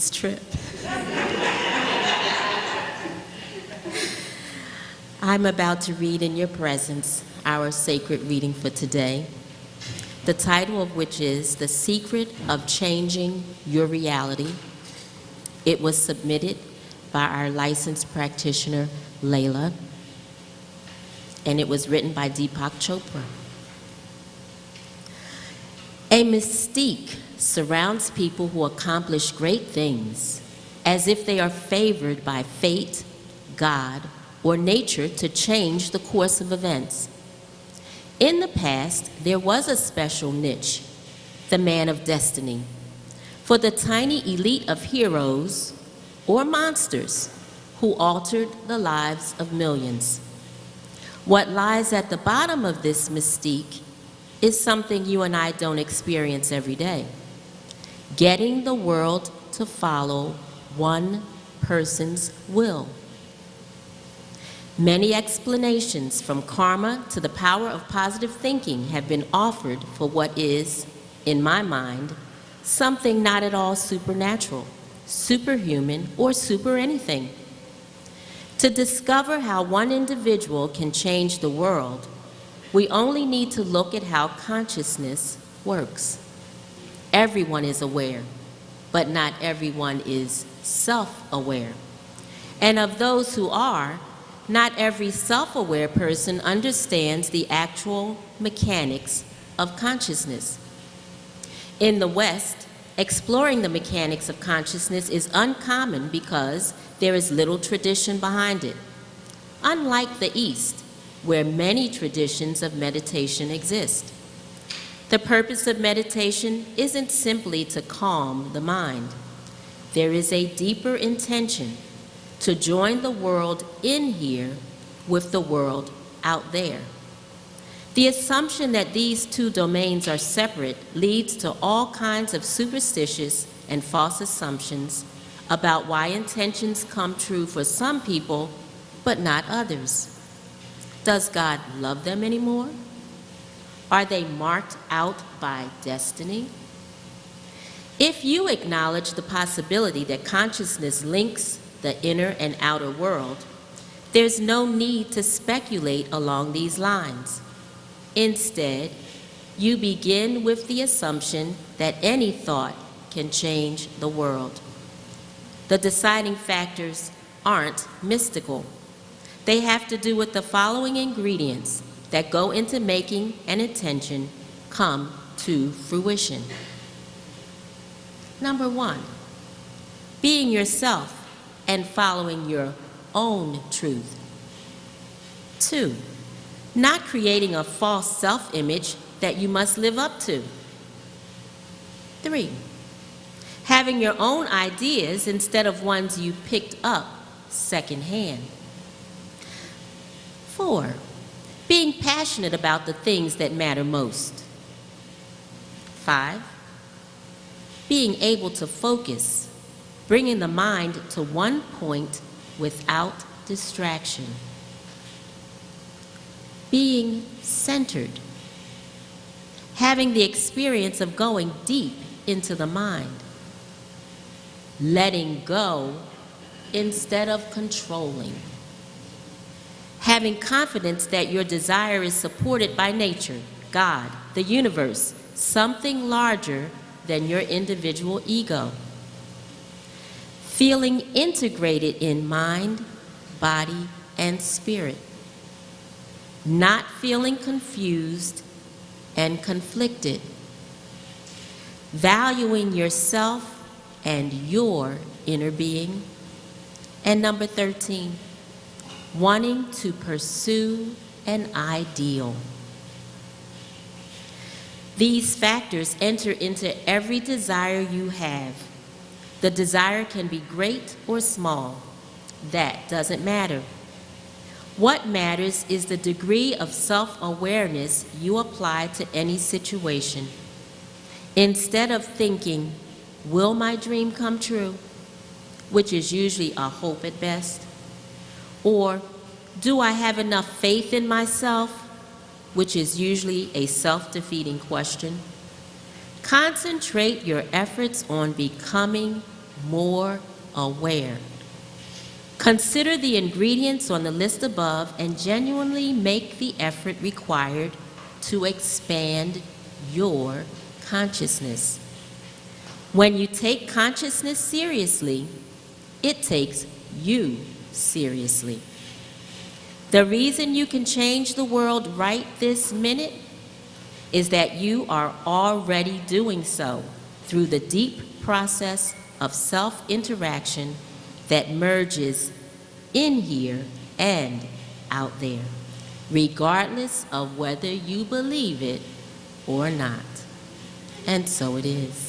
this trip. I'm about to read in your presence our sacred reading for today, the title of which is The Secret of Changing Your Reality. It was submitted by our licensed practitioner, Layla, and it was written by Deepak Chopra. A mystique surrounds people who accomplish great things as if they are favored by fate, God, or nature to change the course of events. In the past, there was a special niche, the man of destiny, for the tiny elite of heroes or monsters who altered the lives of millions. What lies at the bottom of this mystique is something you and I don't experience every day. Getting the world to follow one person's will. Many explanations, from karma to the power of positive thinking, have been offered for what is, in my mind, something not at all supernatural, superhuman, or super anything. To discover how one individual can change the world, we only need to look at how consciousness works. Everyone is aware, but not everyone is self-aware. And of those who are, not every self-aware person understands the actual mechanics of consciousness. In the West, exploring the mechanics of consciousness is uncommon because there is little tradition behind it. Unlike the East, where many traditions of meditation exist. The purpose of meditation isn't simply to calm the mind. There is a deeper intention to join the world in here with the world out there. The assumption that these two domains are separate leads to all kinds of superstitious and false assumptions about why intentions come true for some people, but not others. Does God love them anymore? Are they marked out by destiny? If you acknowledge the possibility that consciousness links the inner and outer world, there's no need to speculate along these lines. Instead, you begin with the assumption that any thought can change the world. The deciding factors aren't mystical. They have to do with the following ingredients that go into making an intention come to fruition. Number one, being yourself and following your own truth. 2, not creating a false self-image that you must live up to. 3, having your own ideas instead of ones you picked up secondhand. 4, being passionate about the things that matter most. 5, being able to focus, bringing the mind to one point without distraction. Being centered, having the experience of going deep into the mind. Letting go instead of controlling. Having confidence that your desire is supported by nature, God, the universe, something larger than your individual ego. Feeling integrated in mind, body, and spirit. Not feeling confused and conflicted. Valuing yourself and your inner being. And number 13, wanting to pursue an ideal. These factors enter into every desire you have. The desire can be great or small. That doesn't matter. What matters is the degree of self-awareness you apply to any situation. Instead of thinking, will my dream come true? Which is usually a hope at best. Or, do I have enough faith in myself? Which is usually a self-defeating question. Concentrate your efforts on becoming more aware. Consider the ingredients on the list above and genuinely make the effort required to expand your consciousness. When you take consciousness seriously, it takes you seriously. The reason you can change the world right this minute is that you are already doing so through the deep process of self-interaction that merges in here and out there, regardless of whether you believe it or not. And so it is.